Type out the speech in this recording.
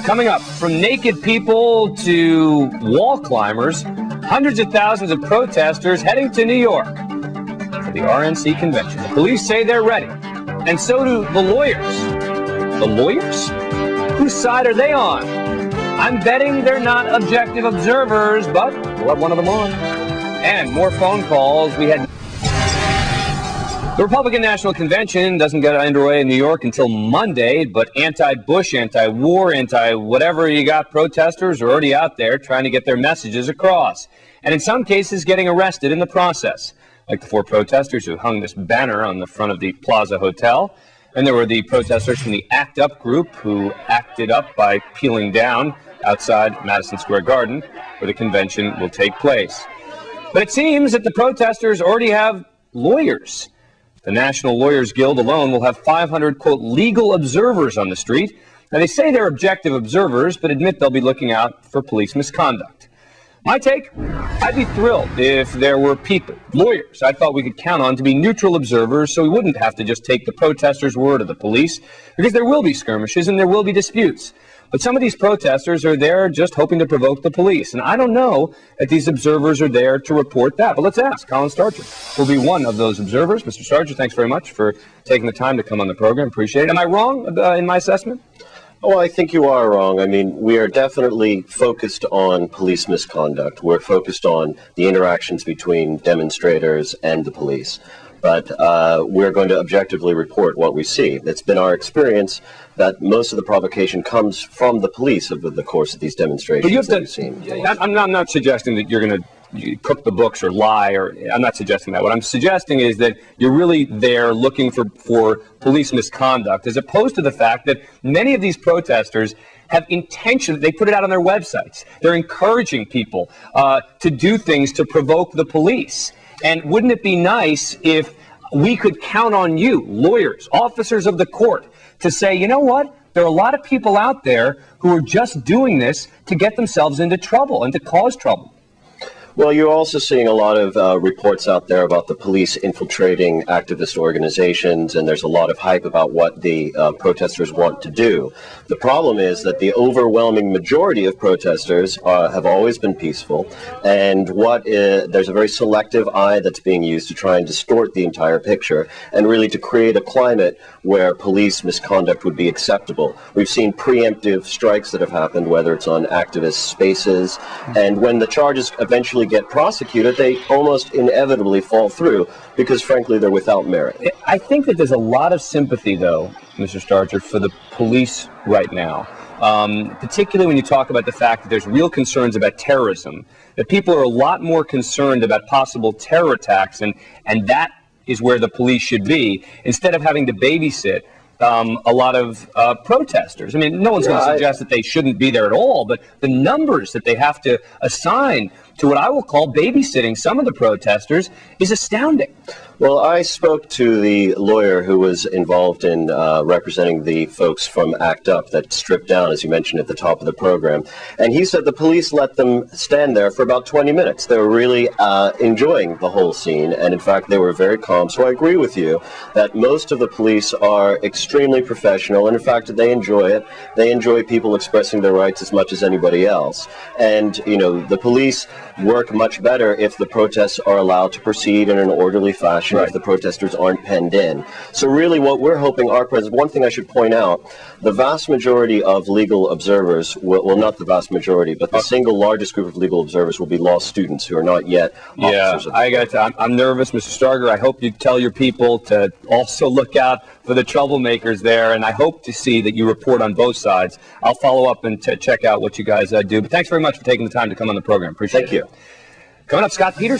Coming up, from naked people to wall climbers, hundreds of thousands of protesters heading to New York for the RNC convention. The police say they're ready, and so do the lawyers. The lawyers? Whose side are they on? I'm betting they're not objective observers, but we'll have one of them on. And more phone calls. We had... The Republican National Convention doesn't get underway in New York until Monday, but anti-Bush, anti-war, anti-whatever you got protesters are already out there trying to get their messages across. And in some cases, getting arrested in the process, like the 4 protesters who hung this banner on the front of the Plaza Hotel. And there were the protesters from the ACT UP group who acted up by peeling down outside Madison Square Garden, where the convention will take place. But it seems that the protesters already have lawyers. The National Lawyers Guild alone will have 500, quote, legal observers on the street. Now, they say they're objective observers, but admit they'll be looking out for police misconduct. My take? I'd be thrilled if there were people, lawyers, I thought we could count on to be neutral observers so we wouldn't have to just take the protesters' word of the police, because there will be skirmishes and there will be disputes. But some of these protesters are there just hoping to provoke the police. And I don't know that these observers are there to report that. But let's ask. Colin Starger will be one of those observers. Mr. Starger, thanks very much for taking the time to come on the program. Appreciate it. Am I wrong in my assessment? Oh, I think you are wrong. I mean, we are definitely focused on police misconduct. We're focused on the interactions between demonstrators and the police. But we're going to objectively report what we see. It's been our experience that most of the provocation comes from the police over the course of these demonstrations. But you have to, seen. I'm not suggesting that you're going to cook the books or lie, or I'm not suggesting that. What I'm suggesting is that you're really there looking for police misconduct, as opposed to the fact that many of these protesters have intention. They put it out on their websites. They're encouraging people to do things to provoke the police. And wouldn't it be nice if we could count on you, lawyers, officers of the court, to say, you know what? There are a lot of people out there who are just doing this to get themselves into trouble and to cause trouble. Well, you're also seeing a lot of reports out there about the police infiltrating activist organizations, and there's a lot of hype about what the protesters want to do. The problem is that the overwhelming majority of protesters have always been peaceful, and there's a very selective eye that's being used to try and distort the entire picture, and really to create a climate where police misconduct would be acceptable. We've seen preemptive strikes that have happened, whether it's on activist spaces, and when the charges eventually get prosecuted, they almost inevitably fall through because, frankly, they're without merit. I think that there's a lot of sympathy, though, Mr. Starger, for the police right now, particularly when you talk about the fact that there's real concerns about terrorism, that people are a lot more concerned about possible terror attacks, and that is where the police should be, instead of having to babysit a lot of protesters. I mean, no one's going to suggest that they shouldn't be there at all, but the numbers that they have to assign to what I will call babysitting some of the protesters is astounding. Well, I spoke to the lawyer who was involved in representing the folks from ACT UP that stripped down, as you mentioned at the top of the program, and he said the police let them stand there for about 20 minutes. They were really enjoying the whole scene, and in fact, they were very calm. So I agree with you that most of the police are extremely professional, and in fact, they enjoy it. They enjoy people expressing their rights as much as anybody else. And, you know, the police work much better if the protests are allowed to proceed in an orderly fashion, if the protesters aren't penned in. So really what we're hoping our president, one thing I should point out, the vast majority of legal observers, well, not the vast majority, but the single largest group of legal observers will be law students who are not yet officers of the court. I'm nervous, Mr. Starger. I hope you tell your people to also look out for the troublemakers there, and I hope to see that you report on both sides. I'll follow up and check out what you guys do. But thanks very much for taking the time to come on the program. Appreciate it. Thank you. Coming up, Scott Peters.